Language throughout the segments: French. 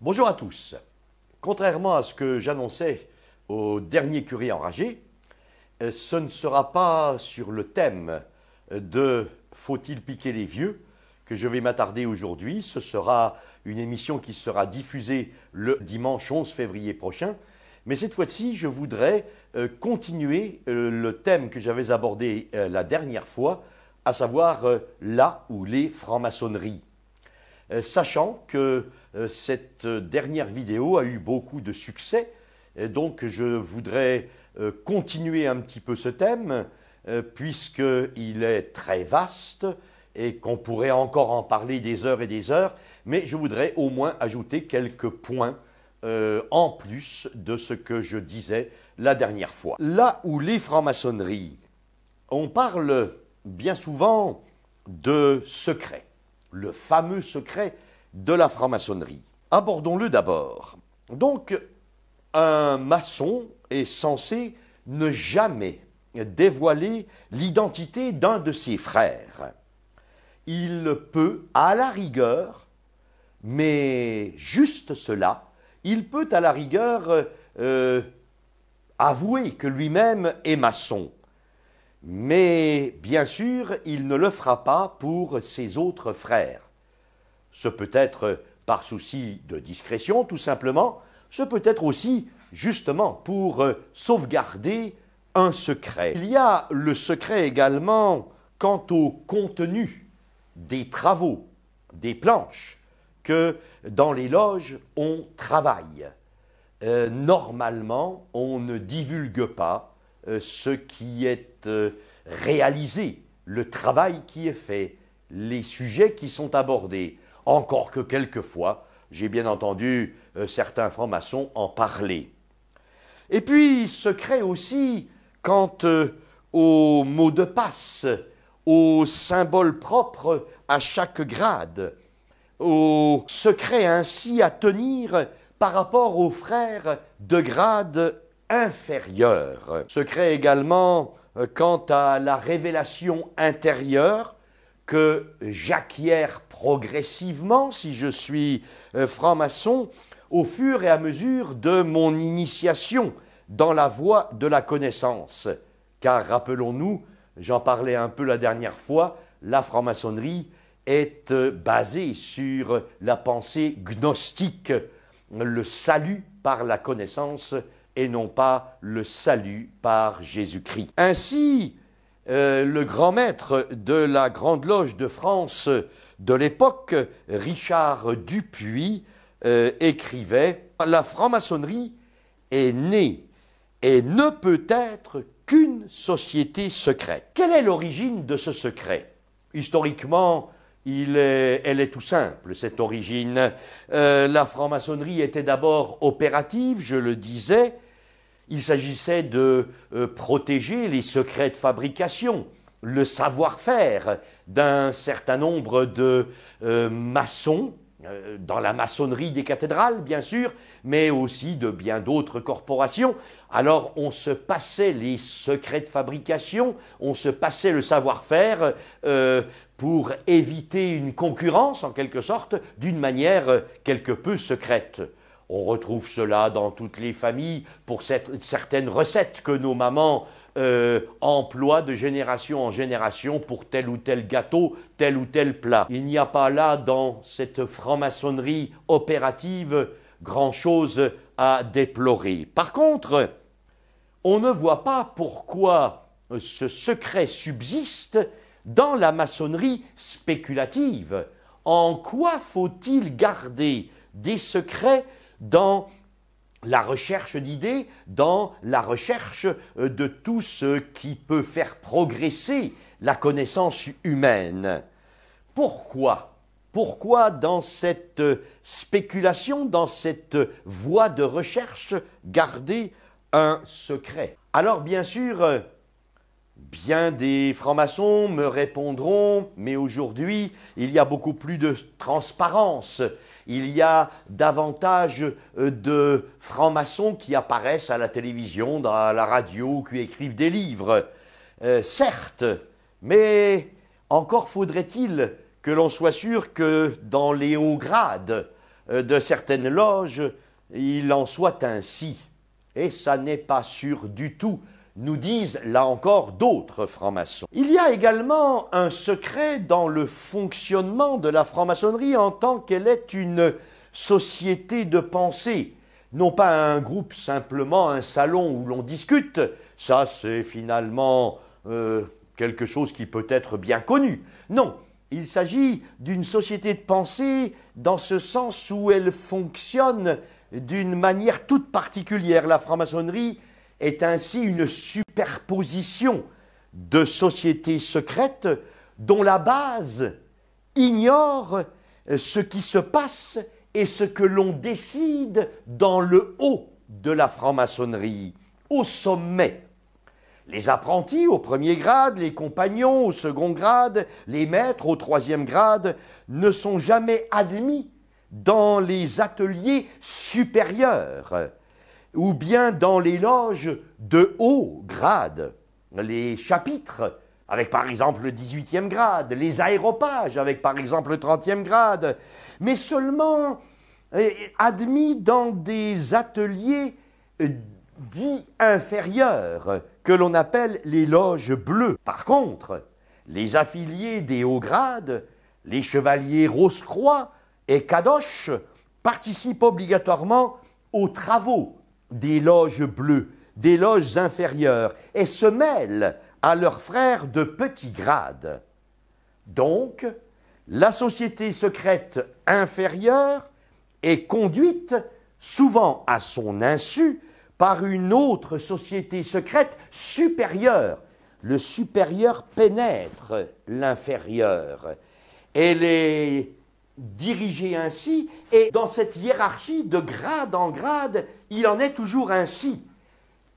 Bonjour à tous. Contrairement à ce que j'annonçais au dernier curé enragé, ce ne sera pas sur le thème de « Faut-il piquer les vieux ?» que je vais m'attarder aujourd'hui. Ce sera une émission qui sera diffusée le dimanche 11 février prochain. Mais cette fois-ci, je voudrais continuer le thème que j'avais abordé la dernière fois, à savoir là ou les francs-maçonneries. Sachant que cette dernière vidéo a eu beaucoup de succès, donc je voudrais continuer un petit peu ce thème, puisqu'il est très vaste et qu'on pourrait encore en parler des heures et des heures, mais je voudrais au moins ajouter quelques points en plus de ce que je disais la dernière fois. Là où les francs-maçonneries, on parle bien souvent de secret, le fameux secret de la franc-maçonnerie. Abordons-le d'abord. Donc, un maçon est censé ne jamais dévoiler l'identité d'un de ses frères. Il peut, à la rigueur, mais juste cela, il peut à la rigueur avouer que lui-même est maçon. Mais bien sûr, il ne le fera pas pour ses autres frères. Ce peut être par souci de discrétion, tout simplement. Ce peut être aussi, justement, pour sauvegarder un secret. Il y a le secret également quant au contenu des travaux, des planches, que dans les loges, on travaille. Normalement, on ne divulgue pas ce qui est réalisé, le travail qui est fait, les sujets qui sont abordés. Encore que quelquefois, j'ai bien entendu certains francs-maçons en parler. Et puis, secret aussi quant aux mots de passe, aux symboles propres à chaque grade, aux secrets ainsi à tenir par rapport aux frères de grade inférieur. Secret également quant à la révélation intérieure que j'acquiers progressivement, si je suis franc-maçon, au fur et à mesure de mon initiation dans la voie de la connaissance. Car rappelons-nous, j'en parlais un peu la dernière fois, la franc-maçonnerie est basée sur la pensée gnostique, le salut par la connaissance et non pas le salut par Jésus-Christ. Ainsi, le grand maître de la Grande Loge de France de l'époque, Richard Dupuy, écrivait « La franc-maçonnerie est née et ne peut être qu'une société secrète. » Quelle est l'origine de ce secret? Historiquement, elle est tout simple, cette origine. La franc-maçonnerie était d'abord opérative, je le disais. Il s'agissait de protéger les secrets de fabrication, le savoir-faire d'un certain nombre de maçons, dans la maçonnerie des cathédrales, bien sûr, mais aussi de bien d'autres corporations. Alors, on se passait les secrets de fabrication, on se passait le savoir-faire pour éviter une concurrence, en quelque sorte, d'une manière quelque peu secrète. On retrouve cela dans toutes les familles pour certaines recettes que nos mamans emploient de génération en génération pour tel ou tel gâteau, tel ou tel plat. Il n'y a pas là, dans cette franc-maçonnerie opérative, grand-chose à déplorer. Par contre, on ne voit pas pourquoi ce secret subsiste dans la maçonnerie spéculative. En quoi faut-il garder des secrets dans la recherche d'idées, dans la recherche de tout ce qui peut faire progresser la connaissance humaine? Pourquoi? Pourquoi dans cette spéculation, dans cette voie de recherche, garder un secret? Alors bien sûr, bien des francs-maçons me répondront, mais aujourd'hui, il y a beaucoup plus de transparence. Il y a davantage de francs-maçons qui apparaissent à la télévision, dans la radio, qui écrivent des livres. Certes, mais encore faudrait-il que l'on soit sûr que dans les hauts grades, de certaines loges, il en soit ainsi. Et ça n'est pas sûr du tout, nous disent là encore d'autres francs-maçons. Il y a également un secret dans le fonctionnement de la franc-maçonnerie en tant qu'elle est une société de pensée. Non pas un groupe, simplement un salon où l'on discute, ça c'est finalement quelque chose qui peut être bien connu. Non, il s'agit d'une société de pensée dans ce sens où elle fonctionne d'une manière toute particulière. La franc-maçonnerie est ainsi une superposition de sociétés secrètes dont la base ignore ce qui se passe et ce que l'on décide dans le haut de la franc-maçonnerie, au sommet. Les apprentis au premier grade, les compagnons au second grade, les maîtres au troisième grade ne sont jamais admis dans les ateliers supérieurs ou bien dans les loges de haut grade, les chapitres avec par exemple le 18e grade, les aéropages avec par exemple le 30e grade, mais seulement admis dans des ateliers dits inférieurs, que l'on appelle les loges bleues. Par contre, les affiliés des hauts grades, les chevaliers Rose-Croix et Kadosh, participent obligatoirement aux travaux des loges bleues, des loges inférieures, et se mêlent à leurs frères de petit grade. Donc, la société secrète inférieure est conduite, souvent à son insu, par une autre société secrète supérieure. Le supérieur pénètre l'inférieur. Elle est dirigée ainsi, et dans cette hiérarchie de grade en grade, il en est toujours ainsi.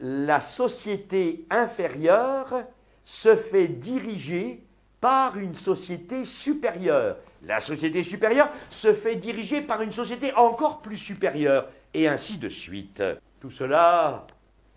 La société inférieure se fait diriger par une société supérieure. La société supérieure se fait diriger par une société encore plus supérieure, et ainsi de suite. Tout cela,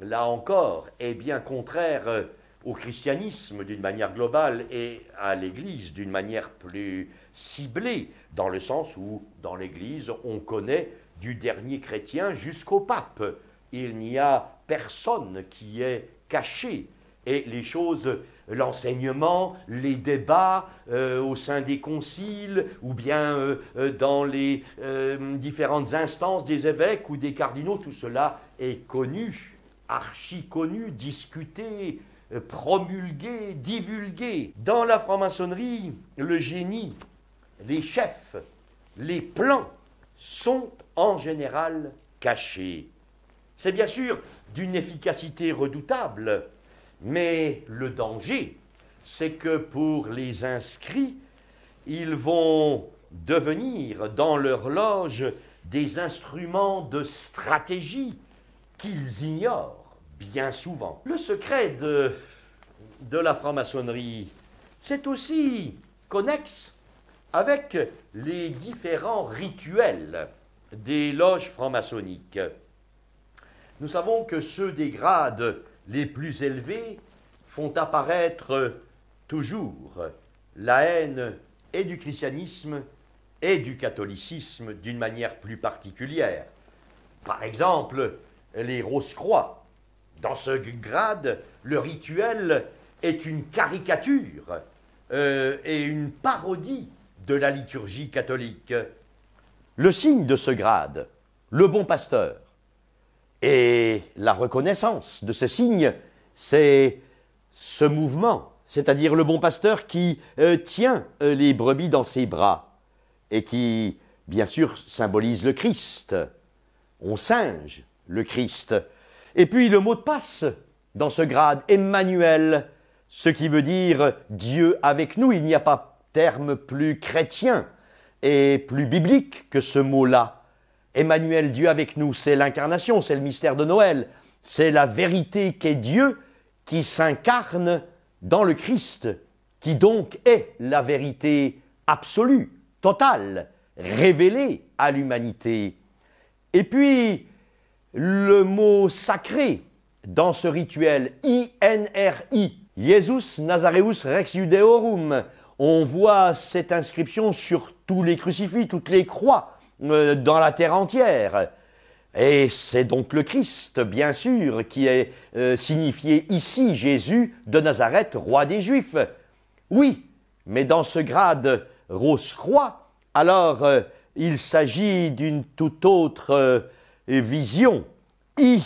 là encore, est bien contraire au christianisme d'une manière globale et à l'Église d'une manière plus ciblée, dans le sens où, dans l'Église, on connaît du dernier chrétien jusqu'au pape. Il n'y a personne qui est caché. Et les choses, l'enseignement, les débats au sein des conciles ou bien dans les différentes instances des évêques ou des cardinaux, tout cela est connu, archi-connu, discuté, promulgué, divulgué. Dans la franc-maçonnerie, le génie, les chefs, les plans sont en général cachés. C'est bien sûr d'une efficacité redoutable, mais le danger, c'est que pour les inscrits, ils vont devenir dans leur loge des instruments de stratégie qu'ils ignorent bien souvent. Le secret de la franc-maçonnerie, c'est aussi connexe avec les différents rituels des loges franc-maçonniques. Nous savons que ceux des grades les plus élevés font apparaître toujours la haine et du christianisme et du catholicisme d'une manière plus particulière. Par exemple, les Rose-Croix. Dans ce grade, le rituel est une caricature et une parodie de la liturgie catholique. Le signe de ce grade, le bon pasteur, et la reconnaissance de ce signe, c'est ce mouvement, c'est-à-dire le bon pasteur qui tient les brebis dans ses bras et qui, bien sûr, symbolise le Christ. On singe le Christ. Et puis le mot de passe dans ce grade, Emmanuel, ce qui veut dire Dieu avec nous. Il n'y a pas terme plus chrétien et plus biblique que ce mot-là. Emmanuel, Dieu avec nous, c'est l'incarnation, c'est le mystère de Noël, c'est la vérité qu'est Dieu qui s'incarne dans le Christ, qui donc est la vérité absolue, totale, révélée à l'humanité. Et puis, le mot sacré dans ce rituel, INRI, Jesus Nazareus Rex Judeorum, on voit cette inscription sur tous les crucifix, toutes les croix dans la terre entière. Et c'est donc le Christ, bien sûr, qui est signifié ici, Jésus de Nazareth, roi des Juifs. Oui, mais dans ce grade rose-croix, alors il s'agit d'une toute autre vision. I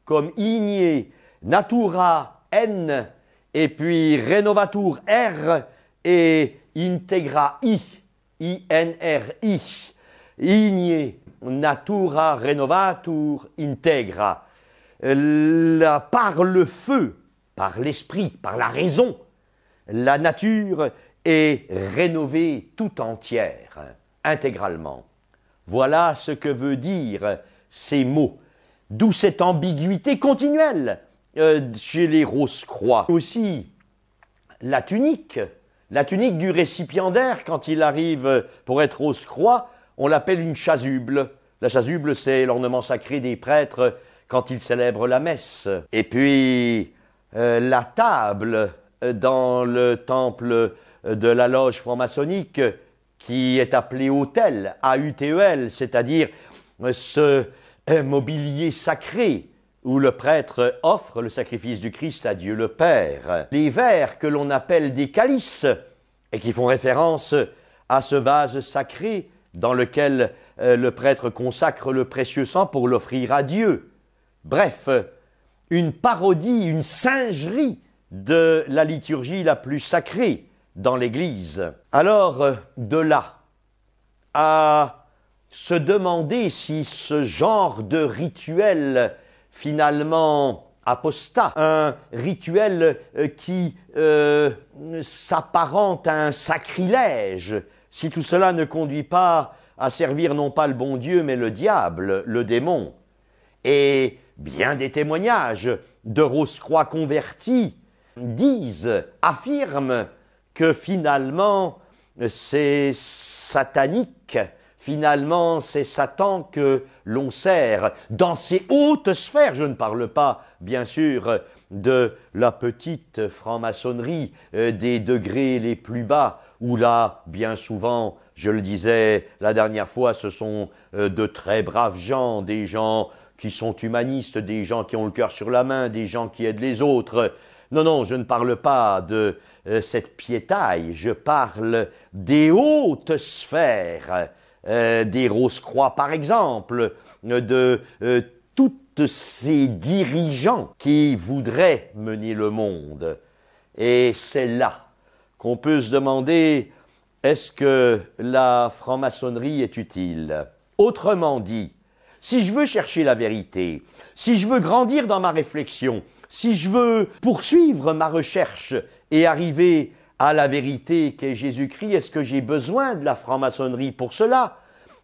comme igné, natura N, et puis renovatur R, et integra I, I-N-R-I, igné, natura renovatur integra. Par le feu, par l'esprit, par la raison, la nature est rénovée tout entière, intégralement. Voilà ce que veut dire ces mots. D'où cette ambiguïté continuelle chez les Rose-Croix. Aussi, la tunique du récipiendaire, quand il arrive pour être Rose-Croix, on l'appelle une chasuble. La chasuble, c'est l'ornement sacré des prêtres quand ils célèbrent la messe. Et puis, la table dans le temple de la loge franc-maçonnique, qui est appelée autel, A-U-T-E-L, c'est-à-dire ce mobilier sacré où le prêtre offre le sacrifice du Christ à Dieu le Père. Les verres que l'on appelle des calices et qui font référence à ce vase sacré dans lequel le prêtre consacre le précieux sang pour l'offrir à Dieu. Bref, une parodie, une singerie de la liturgie la plus sacrée dans l'Église. Alors, de là à se demander si ce genre de rituel finalement apostat, un rituel qui s'apparente à un sacrilège, si tout cela ne conduit pas à servir non pas le bon Dieu, mais le diable, le démon. Et bien des témoignages de Rose-Croix convertis affirment que finalement c'est satanique, finalement c'est Satan que l'on sert dans ces hautes sphères. Je ne parle pas, bien sûr, de la petite franc-maçonnerie, des degrés les plus bas, où là, bien souvent, je le disais la dernière fois, ce sont de très braves gens, des gens qui sont humanistes, des gens qui ont le cœur sur la main, des gens qui aident les autres. Non, je ne parle pas de cette piétaille, je parle des hautes sphères, des Rose-Croix par exemple, de toutes ces dirigeants qui voudraient mener le monde. Et c'est là qu'on peut se demander, est-ce que la franc-maçonnerie est utile? Autrement dit, si je veux chercher la vérité, si je veux grandir dans ma réflexion, si je veux poursuivre ma recherche et arriver à la vérité qu'est Jésus-Christ, est-ce que j'ai besoin de la franc-maçonnerie pour cela?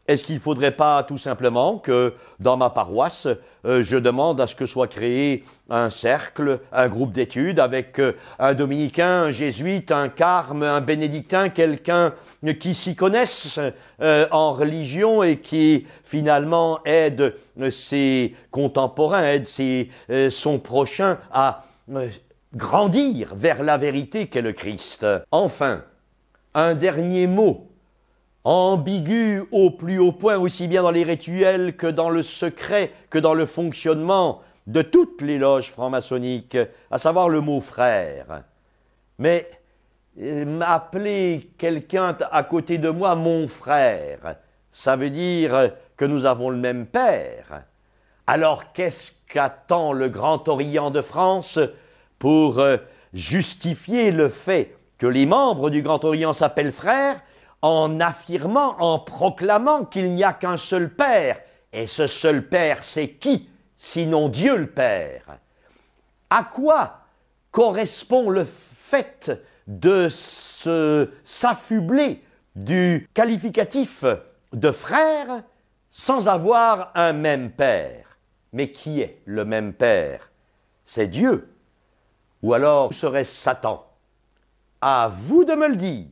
Est-ce qu'il ne faudrait pas tout simplement que dans ma paroisse, je demande à ce que soit créé un cercle, un groupe d'études avec un dominicain, un jésuite, un carme, un bénédictin, quelqu'un qui s'y connaisse en religion et qui finalement aide ses contemporains, aide son prochain à grandir vers la vérité qu'est le Christ. Enfin, un dernier mot ambigu au plus haut point, aussi bien dans les rituels que dans le secret, que dans le fonctionnement de toutes les loges franc-maçonniques, à savoir le mot frère. Mais appeler quelqu'un à côté de moi mon frère, ça veut dire que nous avons le même père. Alors qu'est-ce qu'attend le Grand Orient de France pour justifier le fait que les membres du Grand Orient s'appellent frères, en affirmant, en proclamant qu'il n'y a qu'un seul Père. Et ce seul Père, c'est qui, sinon Dieu le Père? À quoi correspond le fait de s'affubler du qualificatif de frère sans avoir un même Père? Mais qui est le même Père? C'est Dieu. Ou alors serait-ce Satan? À vous de me le dire.